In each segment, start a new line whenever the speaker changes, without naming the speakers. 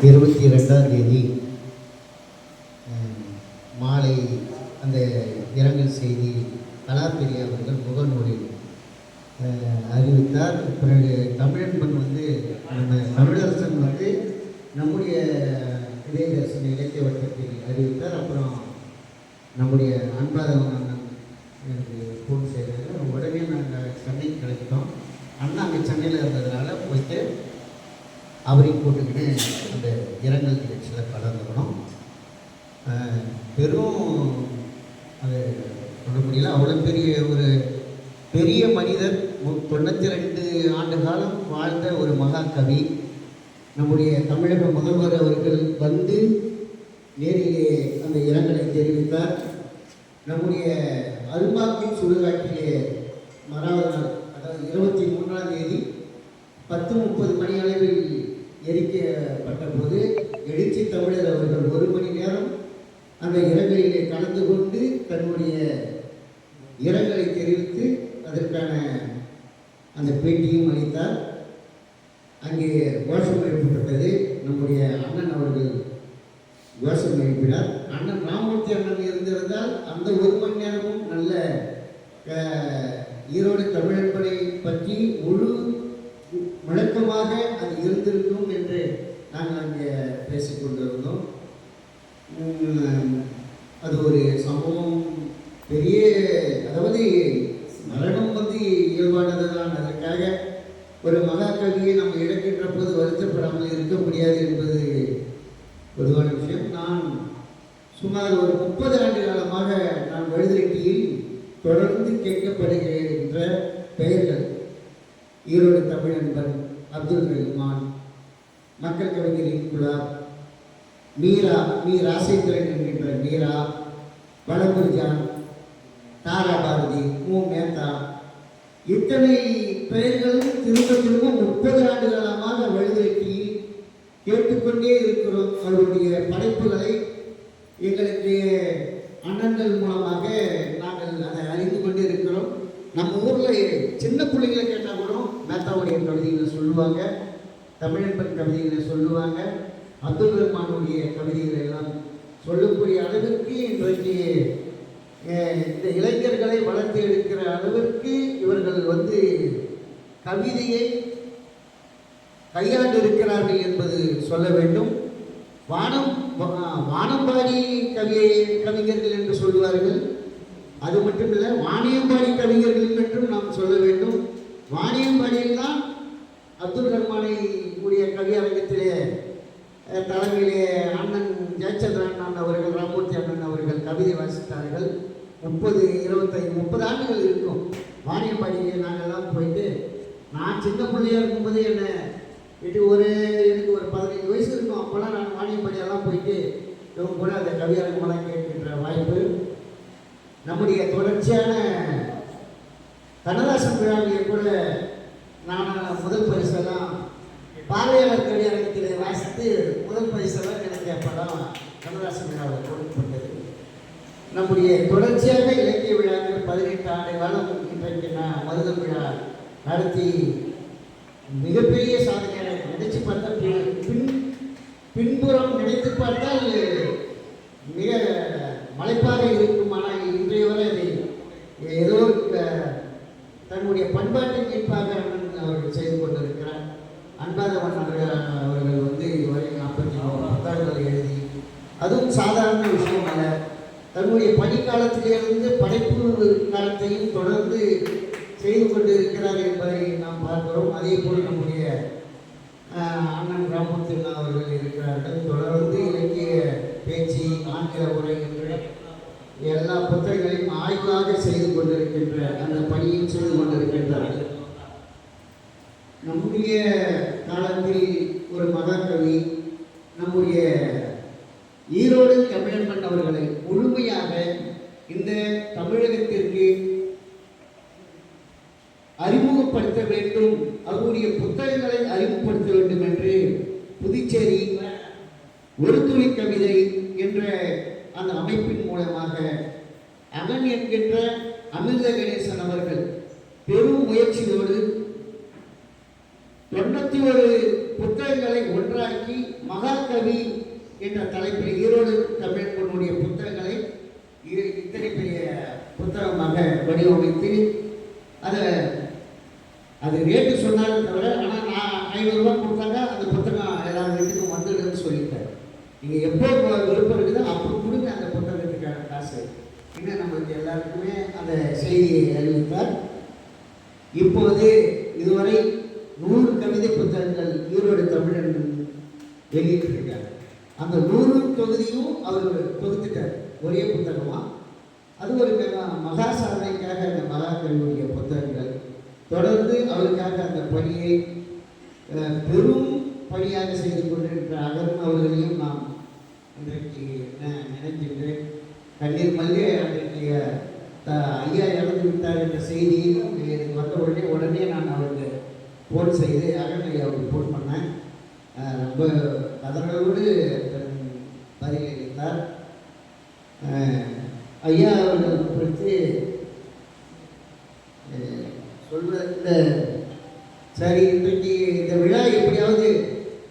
22ஆம் தேதி மாலை அந்த இரங்கல் செய்தி கலாபெரியா அவர்கள் முகநூலில் அறிவித்தார். பிறகு தமிழன்பன் வந்து நம்ம தமிழரசன் வந்து நம்முடைய இதயதர்சன இலக்கிய வட்டத்தில் அறிவித்தார். அப்புறம் நம்முடைய அன்பாதவன் அண்ணன் எனக்கு ஃபோன் செய்தார். உடனே நாங்கள் சென்னைக்கு கிளம்பிட்டோம். அண்ணா அங்கே சென்னையில் இருந்ததுனால போயிட்டு அவரையும் கூட்டுக்கிட்டு அந்த இரங்கல் நிகழ்ச்சியில் கலந்துக்கணும். பெரும் அது சொல்ல முடியல, அவ்வளோ பெரிய மனிதர். 92 ஆண்டு காலம் வாழ்ந்த ஒரு மகாகவி. நம்முடைய தமிழக முதல்வர் அவர்கள் வந்து நேரிலே அந்த இரங்கலை தெரிவித்தார். நம்முடைய அல்பாக்கின் சுடுகாட்டிலே மறாவது நாள், அதாவது 23ஆம் தேதி 10:30 மணி அளவில் எரிக்கப்பட்ட போது எழுச்சி தமிழர் அவர்கள் 1 மணி நேரம் அந்த இரங்கலிலே கலந்து கொண்டு தன்னுடைய இரங்கலை தெரிவித்து அதற்கான அந்த பேட்டியும் அளித்தார். அங்கே கோஷம் எழுப்பப்பட்டது. நம்முடைய அண்ணன் அவர்கள் கோஷம் எழுப்பினார். அண்ணன் ராமமூர்த்தி அண்ணன் இருந்திருந்தால் அந்த 1 மணி நேரமும் நல்ல ஈரோடு தமிழன்பனை பற்றி முழு முழக்கமாக அது இருந்திருக்கும் என்று நாங்கள் அங்கே பேசிக்கொண்டிருந்தோம். அது ஒரு சம்பவம் பெரிய, அதாவது மரணம் வந்து இயல்பானது தான். அதற்காக ஒரு மகாகவியை நம்ம இழக்கின்ற போது வருத்தப்படாமல் இருக்க முடியாது என்பது பொதுவான விஷயம். நான் சுமார் ஒரு 30 ஆண்டு காலமாக நான் வழுதிரெட்டியில் தொடர்ந்து கேட்கப்படுகின்ற பெயர்கள் ஈரோடு தமிழன்பன், அப்துல் ரஹ்மான், மக்கள் கவிஞர் இன்குலாப், மீரா, ராசேந்திரன் என்கின்ற மீரா, வடகுர்ஜான், தாரா பாரதி, மு மேத்தா, இத்தனை பெயர்களும் திரும்ப 30 ஆண்டு காலமாக வழுதிரெட்டியில் கேட்டுக்கொண்டே இருக்கிறோம். அவருடைய படைப்புகளை எங்களுக்கு அண்ணன்கள் மூலமாக நாங்கள் அதை அறிந்து கொண்டே இருக்கிறோம். நம்ம ஊரில் சின்ன பிள்ளைங்களை கேட்டால் கூட மேத்தாவுடைய கவிதைகளை சொல்லுவாங்க, தமிழன்பன் கவிதைகளை சொல்லுவாங்க, அப்துல் ரஹ்மானுடைய கவிதைகளை எல்லாம் சொல்லக்கூடிய அளவிற்கு இன்றைக்கு இந்த இளைஞர்களை வளர்த்து எடுக்கிற அளவிற்கு இவர்கள் வந்து கவிதையை கையாண்டு இருக்கிறார்கள் என்பது சொல்ல வேண்டும். வானம்பாடி கவிஞர்கள் என்று சொல்லுவார்கள். அது மட்டுமில்லை, வாணியம்பாடி கவிஞர்கள் என்றும் நாம் சொல்ல வேண்டும். வாணியம்பாடியில் தான் அப்துல் ரஹ்மானை கூடிய கவியரங்கத்திலே தலைமையிலே அண்ணன் ஜெயச்சந்திரன் அண்ணன் அவர்கள், ராமமூர்த்தி அண்ணன் அவர்கள் கவிதை வாசித்தார்கள். 30 ஆண்டுகள் இருக்கும். வாணியம்பாடியிலே நாங்கள்லாம் போயிட்டு, நான் சின்ன பிள்ளையாக இருக்கும்போது எனக்கு ஒரு 15 வயசு இருக்கும். அப்போல்லாம் நான் வாணியம்பாடியெல்லாம் போயிட்டு இவங்க கூட அந்த கவியரங்கமெல்லாம் கேட்கின்ற வாய்ப்பு. நம்முடைய தொடர்ச்சியான கண்ணதாசன் விழாவிலே கூட நான் முதல் பரிசெல்லாம் பார்வையாளர் கவியரங்கத்திலே வாசித்து முதல் பரிசெல்லாம் எனக்கு அப்போதான் கண்ணதாசன் விழாவில் கொடுக்கப்பட்டது. நம்முடைய தொடர்ச்சியாக இலக்கிய விழாக்கள் 18 ஆண்டு காலம் இன்றைக்கு நான் மருதம் விழா நடத்தி மிகப்பெரிய சாதனையாக நினைச்சு பார்த்தா, பின்புறம் நினைத்து பார்த்தால் மிக மலைப்பாக இருக்கும். ஆனால் இன்றைய வரை அதை ஏதோ தன்னுடைய பண்பாட்டின் மீட்பாக அவர்கள் செய்து கொண்டிருக்கிறார். அன்பாதவன் அவர்கள் வந்து இதுவரை 43 புத்தகங்களை எழுதி, அதுவும் சாதாரண விஷயம் அல்ல. தன்னுடைய பணிக்காலத்திலிருந்து படைப்பு காலத்தையும் தொடர்ந்து செய்து கொண்டு இருக்கிறார் என்பதை நாம் பார்க்கிறோம். அதே போல் நம்முடைய அண்ணன் ராமமூர்த்தி அவர்கள் இருக்கிறார்கள். தொடர்ந்து இலக்கிய பேச்சு, ஆங்கில உரை என்ற எல்லா புத்தகங்களையும் ஆய்வாக செய்து கொண்டிருக்கின்ற அந்த பணியும் செய்து கொண்டிருக்கின்றார்கள். நம்முடைய காலத்தில் ஒரு மகாகவி நம்முடைய ஈரோடு தமிழன்பன் அவர்களை முழுமையாக இந்த தமிழகத்திற்கு அறிமுகப்படுத்த வேண்டும், அவருடைய புத்தகங்களை அறிமுகப்படுத்த வேண்டும் என்று புதுச்சேரி ஒரு துளி கவிதை என்ற அந்த அமைப்பின் மூலமாக அகன் என்கின்ற அமிர்த கணேசன் அவர்கள் பெரும் முயற்சியோடு 91 புத்தகங்களை ஒன்றாக்கி மகாகவி மகாகவி என்ற தலைப்பில் ஈரோடு தமிழ் பொண்ணுடைய புத்தகங்களை இத்தனை பெரிய புத்தகமாக வடிவமைத்து அது ரேட்டு சொன்னாலும் தவிர, ஆனால் நான் 500 ரூபா கொடுத்தாங்க அந்த புத்தகம் எல்லா வீட்டுக்கும் வந்துடுன்னு சொல்லிட்டேன். நீங்கள் எப்போ விருப்பம் இருக்குதோ அப்போ கொடுங்க அந்த புத்தகத்துக்கான காசு. இன்னும் நம்மளுக்கு எல்லாருக்குமே அந்த செய்தியை அறிவித்தார். இப்போது இதுவரை 100 கவிதை புத்தகங்கள் ஈரோடு தமிழன் வெளியிட்டிருக்காரு. அந்த 100 தொகுதியும் அவர் தொகுத்துட்டார் ஒரே புத்தகமாக. அது ஒரு மகா சாதனைக்காக அந்த மகாகவியுடைய புத்தகங்கள் தொடர்ந்து அவருக்காக அந்த பணியை பெரும் பணியாக செய்து கொண்டிருக்கிற அகரும் அவர்களையும் நாம் இன்றைக்கு நினைக்கின்ற கண்ணீர் மல்லிகை அன்றைக்கு ஐயா இறந்து விட்டார் என்ற செய்தியும் எனக்கு வந்த உடனே நான் அவருக்கு ஃபோன் செய்து அகன் ஐயா அவருக்கு ஃபோன் பண்ணேன். ரொம்ப கதறலோடு பதிலளித்தார். ஐயா அவர்கள் குறித்து சொல்வதில் சரி, இன்றைக்கு இந்த விழா எப்படியாவது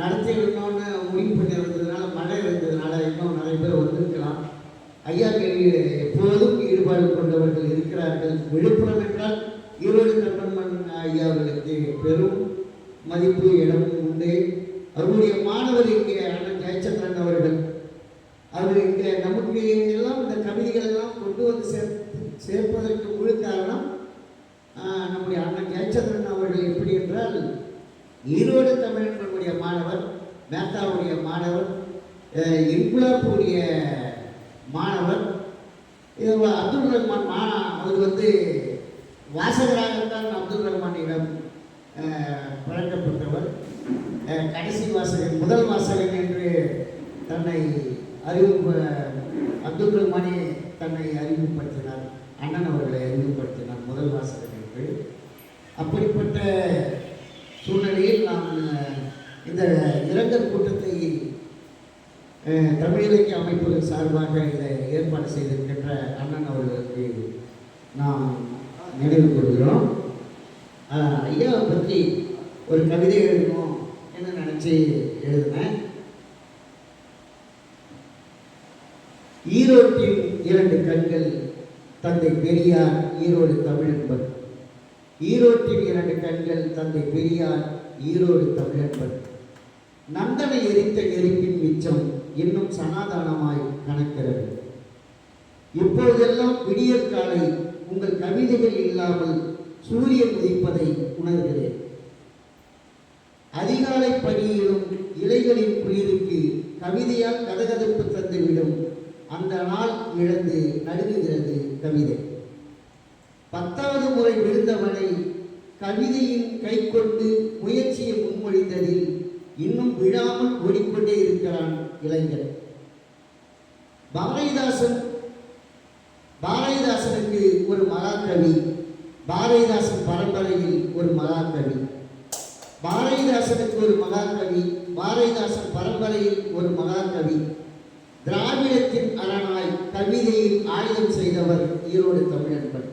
நடத்திடணும்னு முடிவு பண்ணியிருந்ததுனால, மழை இருந்ததுனால இன்னும் நிறைய பேர் வந்திருக்கலாம். ஐயா கேள்வி எப்போதும் ஈடுபாடு கொண்டவர்கள் இருக்கிறார்கள். விழுப்புரம் என்றால் ஈரோடு கண்ணம்மன் ஐயா அவர்களுக்கு பெரும் மதிப்பு இடமும் உண்டு. அவருடைய மாணவர் இங்கே அண்ணன் ஜெயச்சந்திரன் அவர்கள், அவர் இங்கே நமக்கு எல்லாம் இந்த கவிதைகள் எல்லாம் கொண்டு வந்து சேர்ப்பதற்கு முழு காரணம் நம்முடைய அண்ணன் ஜெயச்சந்திரன் அவர்கள். எப்படி என்றால் ஈரோடு தமிழனுடைய மாணவர், மேத்தாவுடைய மாணவர், இன்குலாப்புடைய மாணவர். அப்துல் ரஹ்மான் அவர் வந்து வாசகராகத்தான் அப்துல் ரஹ்மானிடம் பழக்கப்பட்டவர். கடைசி வாசகன், முதல் வாசகன் என்று தன்னை அப்துல் ரஹ்மானே தன்னை அறிமுகப்படுத்தினார். அண்ணன் அவர்களை அறிமுகப்படுத்தினார் முதல் வாசகன் என்று. அப்படிப்பட்ட சூழ்நிலையில் நான் இந்த இரங்கல் கூட்டத்தை தமிழ் இலக்கிய அமைப்புகள் சார்பாக இதை ஏற்பாடு செய்திருக்கின்ற அண்ணன் அவர்களுக்கு நாம் நினைவு கூறுகிறோம். ஐயாவை பற்றி ஒரு கவிதை எழுதணும் என்று நினச்சி எழுதினேன். ஈரோட்டின் 2 கண்கள் தந்தை பெரியார் ஈரோடு தமிழன்பர். ஈரோட்டின் 2 கண்கள் தந்தை பெரியார் ஈரோடு தமிழன்பர். நந்தனை எரித்த எரிப்பின் மிச்சம் இன்னும் சனாதானமாய் கணக்கிறது. இப்போதெல்லாம் விடியற் காலை உங்கள் கவிதைகள் இல்லாமல் சூரியன் உதிப்பதை உணர்கிறேன். அதிகாலை பணியிலும் இலைகளின் குளிருக்கு கவிதையால் கதகதப்பு தந்துவிடும் அந்த நாள் இழந்து நடுங்குகிறது கவிதை. 10வது முறை விழுந்தவனை கவிதையின் கை கொண்டு முயற்சியை முன்மொழிந்ததில் இன்னும் விழாமல் ஓடிக்கொண்டே இருக்கிறான் இளைஞர். பாரதிதாசனுக்கு ஒரு மகாகவி, பாரதிதாசன் பரம்பரையில் ஒரு மகாகவி, பாரதிதாசனுக்கு ஒரு மகாகவி, பாரதிதாசன் பரம்பரையில் ஒரு மகாகவி. திராவிடத்தின் அரணாய் கவிதையில் ஆயுதம் செய்தவர் ஈரோடு தமிழன்பர்.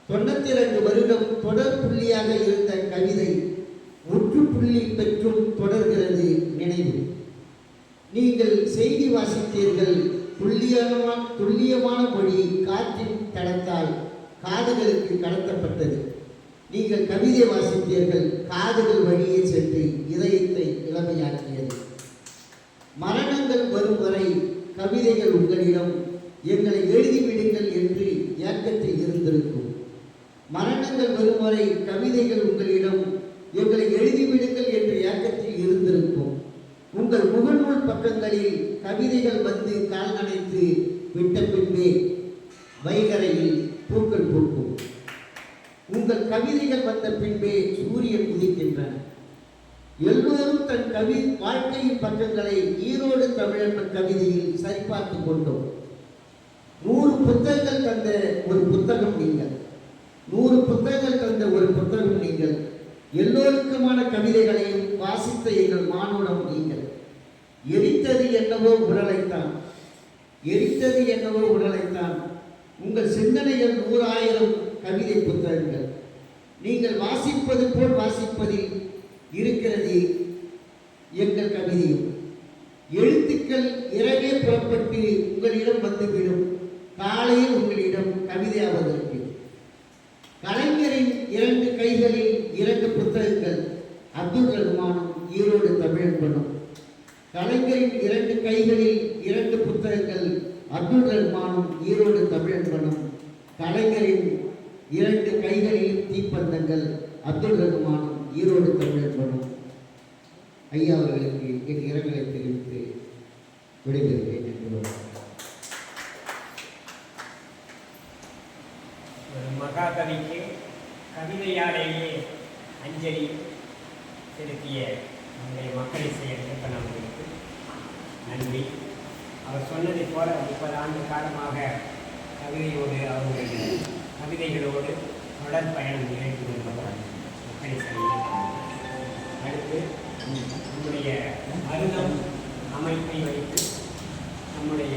92 வருடம் தொடர் புள்ளியாக இருந்த கவிதை முற்றுப்புள்ளி பெற்றும் தொடர்கிறது நினைவு. நீங்கள் செய்தி வாசித்தீர்கள். துல்லியமான மொழி காற்றின் தடத்தால் காதுகளுக்கு கடத்தப்பட்டது. நீங்கள் கவிதை வாசித்தீர்கள். காதுகள் வழியே சென்று இதயத்தை இளமையாக்கியது. மரணங்கள் வரும் வரை கவிதைகள் உங்களிடம் எங்களை எழுதிவிடுங்கள் என்று ஏக்கத்தில் இருந்திருக்கும். மரணங்கள் வரும் வரை கவிதைகள் உங்களிடம் எங்களை எழுதிவிடுங்கள் என்று ஏக்கத்தில் இருந்திருக்கும். உங்கள் முகநூல் பக்கங்களில் கவிதைகள் வந்து கால் நனைத்து விட்ட பின்பே வைகரையில் பூக்கள் பூக்கும். உங்கள் கவிதைகள் வந்த பின்பே சூரியன் உதிக்கின்றன. எல்லோரும் தன் வாழ்க்கையின் பக்கங்களை ஈரோடு தமிழன்பன் கவிதையில் சரிபார்த்து கொண்டோம். 100 புத்தகங்கள் தந்த ஒரு புத்தகம் நீங்கள், 100 புத்தகங்கள் தந்த ஒரு புத்தகம் நீங்கள். எல்லோருக்குமான கவிதைகளையும் வாசித்த எங்கள் மானுடம் நீங்கள். எரித்தது என்னவோ உடலைத்தான், எரித்தது என்னவோ உடலைத்தான். உங்கள் சிந்தனைகள் 100,000 கவிதை புத்தகங்கள். நீங்கள் வாசிப்பது போல் வாசிப்பதில் இருக்கிறது எங்கள் கவிதையும். எழுத்துக்கள் இரவே புறப்பட்டு உங்களிடம் வந்துவிடும், காலையில் உங்களிடம் கவிதையாவதற்கு. கலைஞரின் 2 கைகளில் 2 புத்தகங்கள், அப்துல் ரஹ்மானும் ஈரோடு தமிழன்பனும். கலைஞரின் 2 கைகளில் 2 புத்தகங்கள், அப்துல் ரஹ்மானும் ஈரோடு தமிழன்பனும். கலைஞரின் 2 கைகளில் தீப்பந்தங்கள், அப்துல் ரஹ்மானும் ஈரோடு தமிழன்பனும். ஐயா அவர்களுக்கு என் இரங்கலை தெரிவித்து விடைபெறுகிறேன் என்று.
மகாகவிக்கு கவிதையாலேயே அஞ்சலி செலுத்திய நம்முடைய மக்களை செயல் அவர்களுக்கு நன்றி. அவர் சொன்னதை போல 30 ஆண்டு காலமாக கவிதையோடு அவருடைய கவிதைகளோடு தொடர் பயணம் நிகழ்த்தி வருகிறார் மக்களை செயல். அடுத்து நம்முடைய மருதம் அமைப்பை வைத்து நம்முடைய